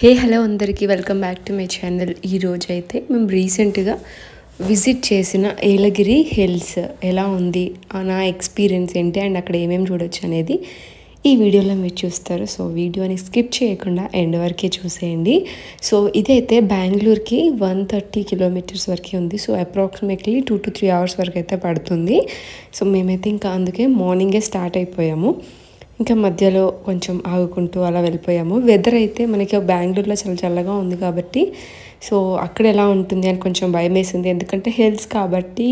Hey hello అందరికీ welcome back to my channel. ఈరోజు అయితే మేము రీసెంట్గా విజిట్ చేసిన ఏలగిరి హిల్స్ ఎలా ఉంది, నా ఎక్స్పీరియన్స్ ఏంటి అండ్ అక్కడ ఏమేమి చూడొచ్చు అనేది ఈ వీడియోలో మీరు చూస్తారు. సో వీడియోని స్కిప్ చేయకుండా ఎండ్ వరకే చూసేయండి. సో ఇదైతే బెంగళూరుకి 130 కిలోమీటర్స్ వరకు ఉంది. సో అప్రాక్సిమేట్లీ 2 to 3 hours వరకు అయితే పడుతుంది. సో మేమైతే ఇంకా అందుకే మార్నింగే స్టార్ట్ అయిపోయాము. ఇంకా మధ్యలో కొంచెం ఆగుకుంటూ అలా వెళ్ళిపోయాము. వెదర్ అయితే మనకి బెంగళూరులో చాలా చల్లగా ఉంది కాబట్టి సో అక్కడ ఎలా ఉంటుంది అని కొంచెం భయం వేసింది. ఎందుకంటే హిల్స్ కాబట్టి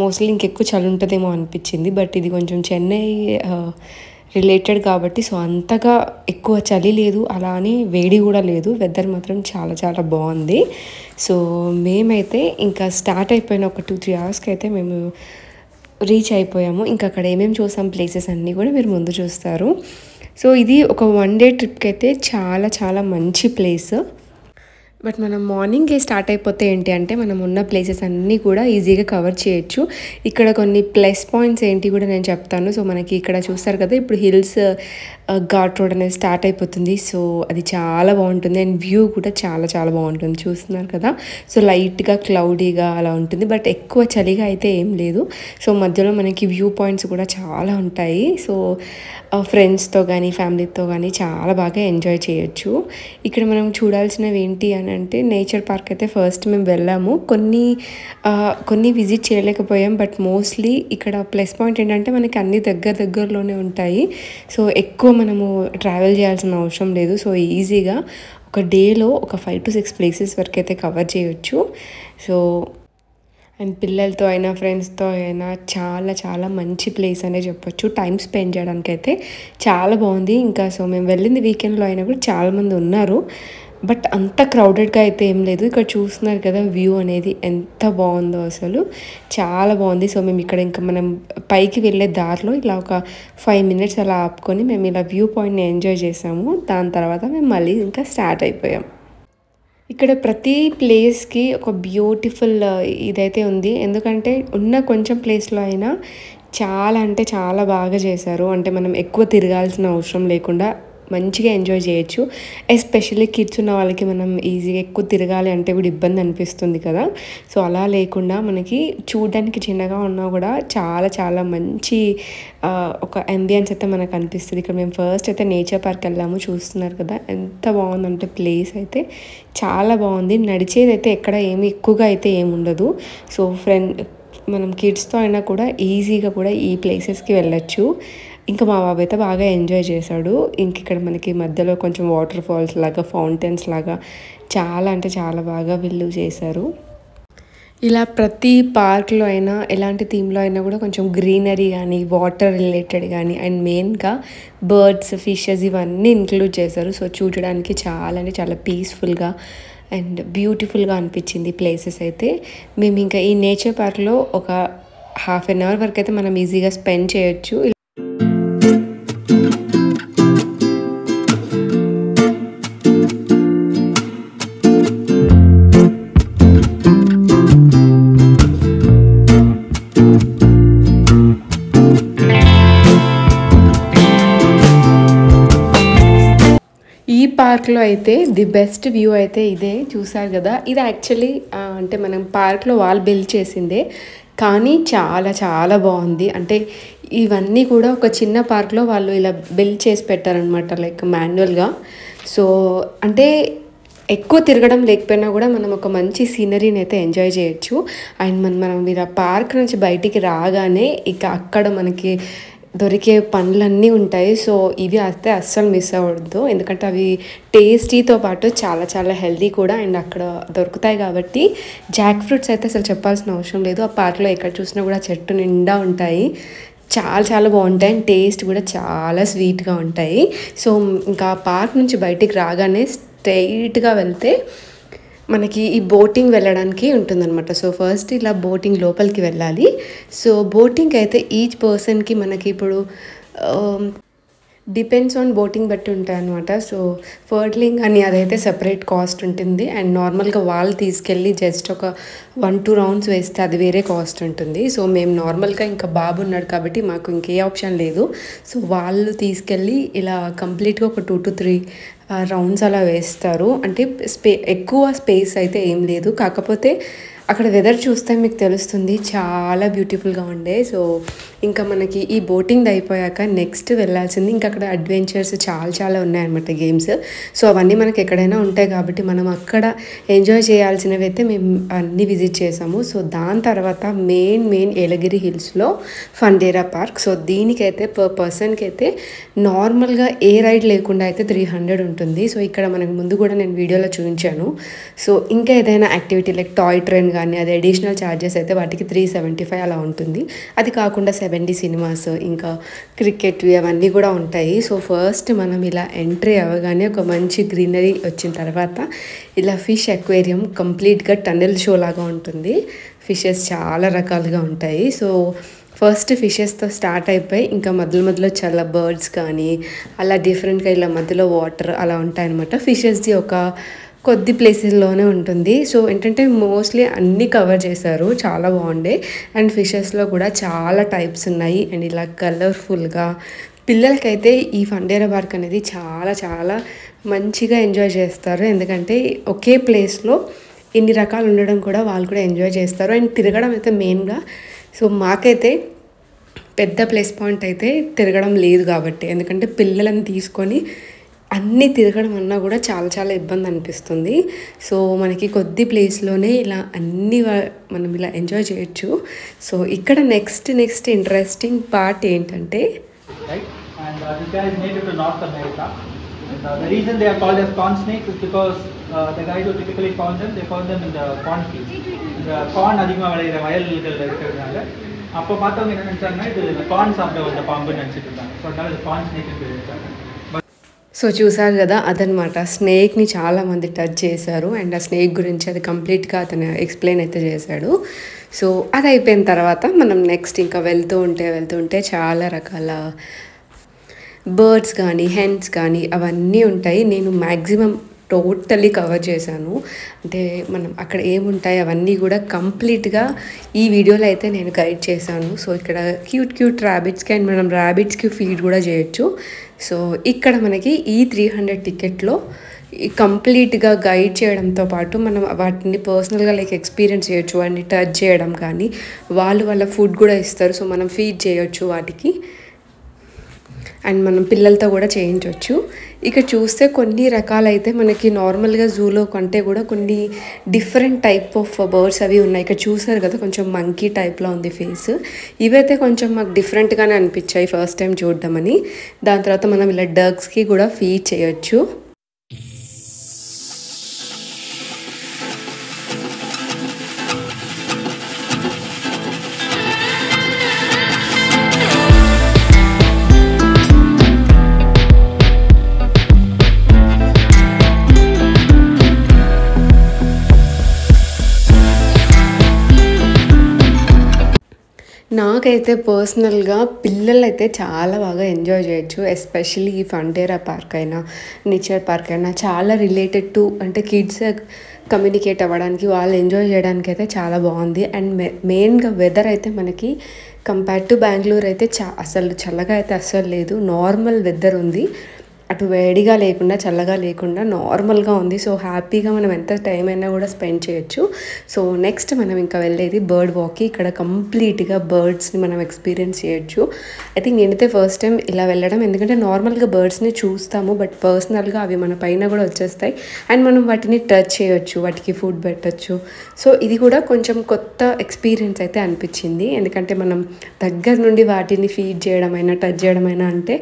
మోస్ట్లీ ఇంకెక్కువ చలి ఉంటుందేమో అనిపించింది. బట్ ఇది కొంచెం చెన్నై రిలేటెడ్ కాబట్టి సో అంతగా ఎక్కువ చలి లేదు, అలా అని వేడి కూడా లేదు. వెదర్ మాత్రం చాలా చాలా బాగుంది. సో మేమైతే ఇంకా స్టార్ట్ అయిపోయిన ఒక 2-3 hours అయితే మేము రీచ్ అయిపోయాము. ఇంకా అక్కడ ఏమేమి చూసాం ప్లేసెస్ అన్నీ కూడా మీరు ముందు చూస్తారు. సో ఇది ఒక 1 day ట్రిప్కి అయితే చాలా చాలా మంచి ప్లేస్. బట్ మనం మార్నింగే స్టార్ట్ అయిపోతే ఏంటి అంటే మనం ఉన్న ప్లేసెస్ అన్నీ కూడా ఈజీగా కవర్ చేయొచ్చు. ఇక్కడ కొన్ని ప్లస్ పాయింట్స్ ఏంటి కూడా నేను చెప్తాను. సో మనకి ఇక్కడ చూస్తారు కదా, ఇప్పుడు హిల్స్ ఘాట్ రోడ్ అనేది స్టార్ట్ అయిపోతుంది. సో అది చాలా బాగుంటుంది అండ్ వ్యూ కూడా చాలా చాలా బాగుంటుంది. చూస్తున్నారు కదా, సో లైట్గా క్లౌడీగా అలా ఉంటుంది. బట్ ఎక్కువ చలిగా అయితే ఏం లేదు. సో మధ్యలో మనకి వ్యూ పాయింట్స్ కూడా చాలా ఉంటాయి. సో ఫ్రెండ్స్తో కానీ ఫ్యామిలీతో కానీ చాలా బాగా ఎంజాయ్ చేయొచ్చు. ఇక్కడ మనం చూడాల్సినవి ఏంటి అని అంటే నేచర్ పార్క్ అయితే ఫస్ట్ మేము వెళ్ళాము. కొన్ని విజిట్ చేయలేకపోయాం. బట్ మోస్ట్లీ ఇక్కడ ప్లస్ పాయింట్ ఏంటంటే మనకి అన్ని దగ్గరలోనే ఉంటాయి. సో ఎక్కువ మనము ట్రావెల్ చేయాల్సిన అవసరం లేదు. సో ఈజీగా ఒక డేలో ఒక 5 to 6 ప్లేసెస్ వరకు అయితే కవర్ చేయొచ్చు. సో అండ్ పిల్లలతో అయినా ఫ్రెండ్స్తో అయినా చాలా చాలా మంచి ప్లేస్ అనే చెప్పొచ్చు. టైం స్పెండ్ చేయడానికి అయితే చాలా బాగుంది. ఇంకా సో మేము వెళ్ళింది వీకెండ్లో అయినా కూడా చాలామంది ఉన్నారు. బట్ అంత క్రౌడెడ్గా అయితే ఏం లేదు. ఇక్కడ చూస్తున్నారు కదా వ్యూ అనేది ఎంత బాగుందో, అసలు చాలా బాగుంది. సో మేము ఇక్కడ ఇంకా మనం పైకి వెళ్ళే దారిలో ఇలా ఒక 5 minutes అలా ఆపుకొని మేము ఇలా వ్యూ పాయింట్ని ఎంజాయ్ చేసాము. దాని తర్వాత మేము మళ్ళీ ఇంకా స్టార్ట్ అయిపోయాం. ఇక్కడ ప్రతి ప్లేస్కి ఒక బ్యూటిఫుల్ ఇదైతే ఉంది. ఎందుకంటే ఉన్న కొంచెం ప్లేస్లో అయినా చాలా అంటే చాలా బాగా చేశారు. అంటే మనం ఎక్కువ తిరగాల్సిన అవసరం లేకుండా మంచిగా ఎంజాయ్ చేయొచ్చు. ఎస్పెషల్లీ కిడ్స్ ఉన్న వాళ్ళకి మనం ఈజీగా ఎక్కువ తిరగాలి అంటే కూడా ఇబ్బంది అనిపిస్తుంది కదా. సో అలా లేకుండా మనకి చూడడానికి చిన్నగా ఉన్నా కూడా చాలా చాలా మంచి ఒక అంబియన్స్ అయితే మనకు అనిపిస్తుంది. ఇక్కడ మేము ఫస్ట్ అయితే నేచర్ పార్క్ వెళ్ళాము. చూస్తున్నారు కదా ఎంత బాగుందంటే ప్లేస్ అయితే చాలా బాగుంది. నడిచేది అయితే ఎక్కడ ఏమి ఎక్కువగా అయితే ఏమి ఉండదు. సో మనం కిడ్స్తో అయినా కూడా ఈజీగా కూడా ఈ ప్లేసెస్కి వెళ్ళొచ్చు. ఇంకా మా బాబు అయితే బాగా ఎంజాయ్ చేశాడు. ఇంక ఇక్కడ మనకి మధ్యలో కొంచెం వాటర్ ఫాల్స్ లాగా, ఫౌంటైన్స్ లాగా చాలా అంటే చాలా బాగా వీళ్ళు చేశారు. ఇలా ప్రతి పార్క్లో అయినా ఎలాంటి థీమ్లో అయినా కూడా కొంచెం గ్రీనరీ కానీ, వాటర్ రిలేటెడ్ కానీ అండ్ మెయిన్గా బర్డ్స్, ఫిషెస్ ఇవన్నీ ఇంక్లూడ్ చేశారు. సో చూడడానికి చాలా అంటే చాలా పీస్ఫుల్గా అండ్ బ్యూటిఫుల్గా అనిపించింది ప్లేసెస్ అయితే. మేము ఇంకా ఈ నేచర్ పార్క్లో ఒక 1/2 hour వరకు అయితే మనం ఈజీగా స్పెండ్ చేయొచ్చు. ఈ పార్క్లో అయితే ది బెస్ట్ వ్యూ అయితే ఇదే. చూసారు కదా, ఇది యాక్చువల్లీ అంటే మనం పార్క్లో వాళ్ళు బిల్డ్ చేసిందే, కానీ చాలా చాలా బాగుంది. అంటే ఇవన్నీ కూడా ఒక చిన్న పార్క్లో వాళ్ళు ఇలా బిల్డ్ చేసి పెట్టారనమాట, లైక్ మాన్యువల్గా. సో అంటే ఎక్కువ తిరగడం లేకపోయినా కూడా మనం ఒక మంచి సీనరీని అయితే ఎంజాయ్ చేయొచ్చు. అండ్ మనం ఇలా పార్క్ నుంచి బయటికి రాగానే ఇక అక్కడ మనకి దొరికే పండ్లన్నీ ఉంటాయి. సో ఇవి అయితే అస్సలు మిస్ అవ్వద్దు, ఎందుకంటే అవి టేస్టీతో పాటు చాలా చాలా హెల్దీ కూడా అండ్ అక్కడ దొరుకుతాయి కాబట్టి. జాక్ ఫ్రూట్స్ అయితే అసలు చెప్పాల్సిన అవసరం లేదు. ఆ పార్క్లో ఎక్కడ చూసినా కూడా చెట్టు నిండా ఉంటాయి. చాలా చాలా బాగుంటాయి అండ్ టేస్ట్ కూడా చాలా స్వీట్గా ఉంటాయి. సో ఇంకా పార్క్ నుంచి బయటికి రాగానే స్ట్రైట్గా వెళ్తే మనకి ఈ బోటింగ్ వెళ్ళడానికి ఉంటుందన్నమాట. సో ఫస్ట్ ఇలా బోటింగ్ లోపలికి వెళ్ళాలి. సో బోటింగ్ అయితే ఈచ్ పర్సన్కి మనకి ఇప్పుడు డిపెండ్స్ ఆన్ బోటింగ్ బట్టి ఉంటాయి అనమాట. సో ఫర్డ్లింగ్ అని అదైతే సెపరేట్ కాస్ట్ ఉంటుంది అండ్ నార్మల్గా వాళ్ళు తీసుకెళ్ళి జస్ట్ ఒక 1-2 rounds వేస్తే అది వేరే కాస్ట్ ఉంటుంది. సో మేము నార్మల్గా ఇంకా బాబు ఉన్నాడు కాబట్టి మాకు ఇంకే ఆప్షన్ లేదు. సో వాళ్ళు తీసుకెళ్ళి ఇలా కంప్లీట్గా ఒక 2 to 3 రౌండ్స్ అలా వేస్తారు. అంటే ఎక్కువ స్పేస్ అయితే ఏం లేదు. కాకపోతే అక్కడ వెదర్ చూస్తే మీకు తెలుస్తుంది చాలా బ్యూటిఫుల్గా ఉండే. సో ఇంకా మనకి ఈ బోటింగ్ అయిపోయాక నెక్స్ట్ వెళ్ళాల్సింది ఇంకా అక్కడ అడ్వెంచర్స్ చాలా ఉన్నాయన్నమాట గేమ్స్. సో అవన్నీ మనకి ఎక్కడైనా ఉంటాయి కాబట్టి మనం అక్కడ ఎంజాయ్ చేయాల్సినవి అయితే మేము అన్నీ విజిట్ చేసాము. సో దాని తర్వాత మెయిన్ ఏలగిరి హిల్స్లో ఫండేరా పార్క్. సో దీనికైతే పర్ పర్సన్కి అయితే నార్మల్గా ఏ రైడ్ లేకుండా అయితే 300 ఉంటుంది. సో ఇక్కడ మనకు ముందు కూడా నేను వీడియోలో చూపించాను. సో ఇంకా ఏదైనా యాక్టివిటీ లైక్ టాయ్ ట్రైన్ కానీ అది అడిషనల్ ఛార్జెస్ అయితే వాటికి 375 అలా ఉంటుంది. అది కాకుండా 70 సినిమాస్ ఇంకా క్రికెట్ అవన్నీ కూడా ఉంటాయి. సో ఫస్ట్ మనం ఇలా ఎంట్రీ అవ్వగానే ఒక మంచి గ్రీనరీ వచ్చిన తర్వాత ఇలా ఫిష్ అక్వేరియం కంప్లీట్గా టన్నెల్ షో లాగా ఉంటుంది. ఫిషెస్ చాలా రకాలుగా ఉంటాయి. సో ఫస్ట్ ఫిషెస్తో స్టార్ట్ అయిపోయి ఇంకా మధ్యలో చాలా బర్డ్స్ కానీ అలా డిఫరెంట్గా ఇలా మధ్యలో వాటర్ అలా ఉంటాయన్నమాట. ఫిషెస్ది ఒక కొద్ది ప్లేసెస్లోనే ఉంటుంది. సో ఏంటంటే మోస్ట్లీ అన్నీ కవర్ చేశారు, చాలా బాగుండే. అండ్ ఫిషెస్లో కూడా చాలా టైప్స్ ఉన్నాయి. అండ్ ఇలా కలర్ఫుల్గా పిల్లలకైతే ఈ ఫండేరా పార్క్ అనేది చాలా మంచిగా ఎంజాయ్ చేస్తారు. ఎందుకంటే ఒకే ప్లేస్లో ఇన్ని రకాలు ఉండడం కూడా వాళ్ళు కూడా ఎంజాయ్ చేస్తారు. అండ్ తిరగడం అయితే మెయిన్గా. సో మాకైతే పెద్ద ప్లస్ పాయింట్ అయితే తిరగడం లేదు కాబట్టి, ఎందుకంటే పిల్లలను తీసుకొని అన్నీ తిరగడం అన్నా కూడా చాలా ఇబ్బంది అనిపిస్తుంది. సో మనకి కొద్ది ప్లేస్లోనే ఇలా అన్నీ మనం ఇలా ఎంజాయ్ చేయొచ్చు. సో ఇక్కడ నెక్స్ట్ ఇంట్రెస్టింగ్ పార్ట్ ఏంటంటే this guy is native to North America. The reason they are called as corn snakes is because the guys who typically found them, they found them in the corn fields. The corn அதிகமாக விளையிற வயல்கள் இருக்கிறதுனால அப்போ பார்த்தவங்க என்ன நினைச்சாங்கன்னா இது corn சாப்பிட வந்த பாம்புன்னு நினச்சிட்டு இருந்தாங்க. ஸோ அதனால இது கார்ன் ஸ்னேக் இருக்காங்க. సో చూసారు కదా, అదనమాట స్నేక్ని చాలామంది టచ్ చేశారు. అండ్ ఆ స్నేక్ గురించి అది కంప్లీట్గా అతను ఎక్స్ప్లెయిన్ అయితే చేశాడు. సో అది అయిపోయిన తర్వాత మనం నెక్స్ట్ ఇంకా వెళ్తూ ఉంటే చాలా రకాల బర్డ్స్ కానీ హెన్స్ కానీ అవన్నీ ఉంటాయి. నేను మ్యాక్సిమం టోటలీ కవర్ చేశాను. అంటే మనం అక్కడ ఏముంటాయి అవన్నీ కూడా కంప్లీట్గా ఈ వీడియోలో అయితే నేను గైడ్ చేశాను. సో ఇక్కడ క్యూట్ ర్యాబిట్స్కి అండ్ మనం ర్యాబిట్స్కి ఫీడ్ కూడా చేయొచ్చు. సో ఇక్కడ మనకి ఈ 300 టికెట్లో కంప్లీట్గా గైడ్ చేయడంతో పాటు మనం వాటిని పర్సనల్గా లైక్ ఎక్స్పీరియన్స్ చేయొచ్చు, వాటిని టచ్ చేయడం కానీ వాళ్ళ ఫుడ్ కూడా ఇస్తారు. సో మనం ఫీడ్ చేయొచ్చు వాటికి అండ్ మనం పిల్లలతో కూడా చేయించవచ్చు. ఇక్కడ చూస్తే కొన్ని రకాలైతే మనకి నార్మల్గా జూలో కంటే కూడా కొన్ని డిఫరెంట్ టైప్ ఆఫ్ బర్డ్స్ అవి ఉన్నాయి. ఇక్కడ చూసారు కదా, కొంచెం మంకీ టైప్లో ఉంది ఫేస్. ఇవైతే కొంచెం మాకు డిఫరెంట్గానే అనిపించాయి ఫస్ట్ టైం చూడడమని. దాని తర్వాత మనం ఇలా డక్స్కి కూడా ఫీడ్ చేయొచ్చు. నాకైతే పర్సనల్గా పిల్లలు అయితే చాలా బాగా ఎంజాయ్ చేయొచ్చు. ఎస్పెషల్లీ ఈ ఫండేరా పార్క్ అయినా నేచర్ పార్క్ అయినా చాలా రిలేటెడ్ టు అంటే కిడ్స్ కమ్యూనికేట్ అవ్వడానికి వాళ్ళు ఎంజాయ్ చేయడానికి అయితే చాలా బాగుంది. అండ్ మెయిన్గా వెదర్ అయితే మనకి కంపేర్ టు బెంగళూరు అయితే అసలు చల్లగా అయితే అస్సలు లేదు. నార్మల్ వెదర్ ఉంది, అటు వేడిగా లేకుండా చల్లగా లేకుండా నార్మల్గా ఉంది. సో హ్యాపీగా మనం ఎంత టైం అయినా కూడా స్పెండ్ చేయొచ్చు. సో నెక్స్ట్ మనం ఇంకా వెళ్ళేది బర్డ్ వాక్కి. ఇక్కడ కంప్లీట్గా బర్డ్స్ని మనం ఎక్స్పీరియన్స్ చేయొచ్చు. ఐ థింక్ నేనైతే ఫస్ట్ టైం ఇలా వెళ్ళడం, ఎందుకంటే నార్మల్గా బర్డ్స్ని చూస్తాము బట్ పర్సనల్గా అవి మన పైన కూడా వచ్చేస్తాయి అండ్ మనం వాటిని టచ్ చేయొచ్చు, వాటికి ఫుడ్ పెట్టచ్చు. సో ఇది కూడా కొంచెం కొత్త ఎక్స్పీరియన్స్ అయితే అనిపించింది. ఎందుకంటే మనం దగ్గర నుండి వాటిని ఫీడ్ చేయడమైనా టచ్ చేయడమైనా అంటే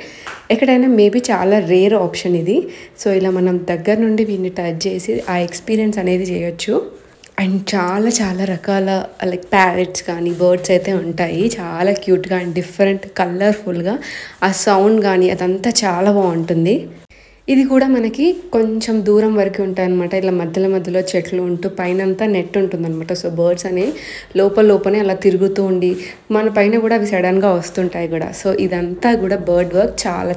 ఎక్కడైనా మేబీ చాలా రేర్ ఆప్షన్ ఇది. సో ఇలా మనం దగ్గర నుండి వీటిని టచ్ చేసి ఆ ఎక్స్పీరియన్స్ అనేది చేయొచ్చు. అండ్ చాలా రకాల లైక్ ప్యారెట్స్ కానీ బర్డ్స్ అయితే ఉంటాయి, చాలా క్యూట్గా అండ్ డిఫరెంట్ కలర్ఫుల్గా. ఆ సౌండ్ కానీ అదంతా చాలా బాగుంటుంది. ఇది కూడా మనకి కొంచెం దూరం వరకు ఉంటాయి అనమాట. ఇలా మధ్యలో చెట్లు ఉంటూ పైనంతా నెట్ ఉంటుందన్నమాట. సో బర్డ్స్ అనేవి లోపలనే అలా తిరుగుతూ ఉండి మన పైన కూడా అవి సడన్గా వస్తుంటాయి కూడా. సో ఇదంతా కూడా బర్డ్ వర్క్ చాలా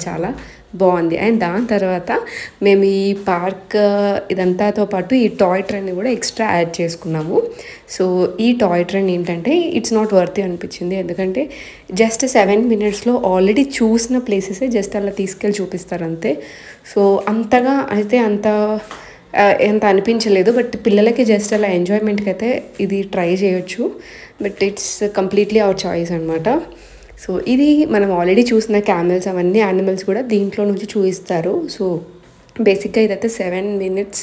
బాగుంది. అండ్ దాని తర్వాత మేము ఈ పార్క్ ఇదంతాతో పాటు ఈ టాయ్ ట్రైన్ని కూడా ఎక్స్ట్రా యాడ్ చేసుకున్నాము. సో ఈ టాయ్ ట్రైన్ ఏంటంటే ఇట్స్ నాట్ వర్తీ అనిపించింది. ఎందుకంటే జస్ట్ 7 minutesలో ఆల్రెడీ చూసిన ప్లేసెసే జస్ట్ అలా తీసుకెళ్ళి చూపిస్తారు అంతే. సో అంతగా అయితే ఎంత అనిపించలేదు. బట్ పిల్లలకి జస్ట్ అలా ఎంజాయ్మెంట్కి అయితే ఇది ట్రై చేయొచ్చు. But it's completely our choice అనమాట. సో ఇది మనం ఆల్రెడీ చూసిన క్యామెల్స్ అవన్నీ యానిమల్స్ కూడా దీంట్లో నుంచి చూపిస్తారు. సో బేసిక్గా ఇదైతే 7 minutes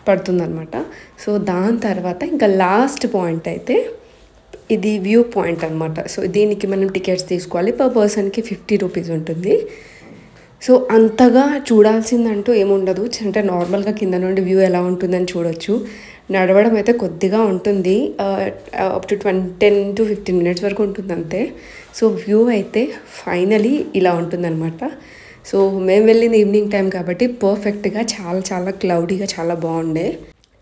పడుతుందన్నమాట. సో దాని తర్వాత ఇంకా లాస్ట్ పాయింట్ అయితే ఇది వ్యూ పాయింట్ అనమాట. సో దీనికి మనం టికెట్స్ తీసుకోవాలి. పర్ పర్సన్కి 50 rupees ఉంటుంది. సో అంతగా చూడాల్సిందంటూ ఏముండదు. అంటే నార్మల్గా కింద నుండి వ్యూ ఎలా ఉంటుందని చూడొచ్చు. నడవడం అయితే కొద్దిగా ఉంటుంది. అప్ టు 10 to 15 minutes వరకు ఉంటుంది అంతే. సో వ్యూ అయితే ఫైనలీ ఇలా ఉంటుందన్నమాట. సో మేము వెళ్ళింది ఈవినింగ్ టైం కాబట్టి పర్ఫెక్ట్గా చాలా చాలా క్లౌడీగా చాలా బాగుండే.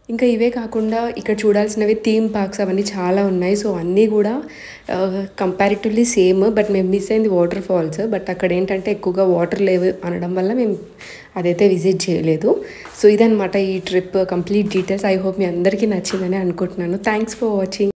ఇంకా ఇవే కాకుండా ఇక్కడ చూడాల్సినవి థీమ్ పార్క్స్ అవన్నీ చాలా ఉన్నాయి. సో అన్నీ కూడా కంపారిటివ్లీ సేమ్. బట్ మేము మిస్ అయింది వాటర్ ఫాల్స్. బట్ అక్కడ ఏంటంటే ఎక్కువగా వాటర్ లేవు అనడం వల్ల మేము అదైతే విజిట్ చేయలేదు. సో ఇదనమాట ఈ trip complete details. I hope మీ అందరికీ నచ్చిందని అనుకుంటున్నాను. Thanks for watching.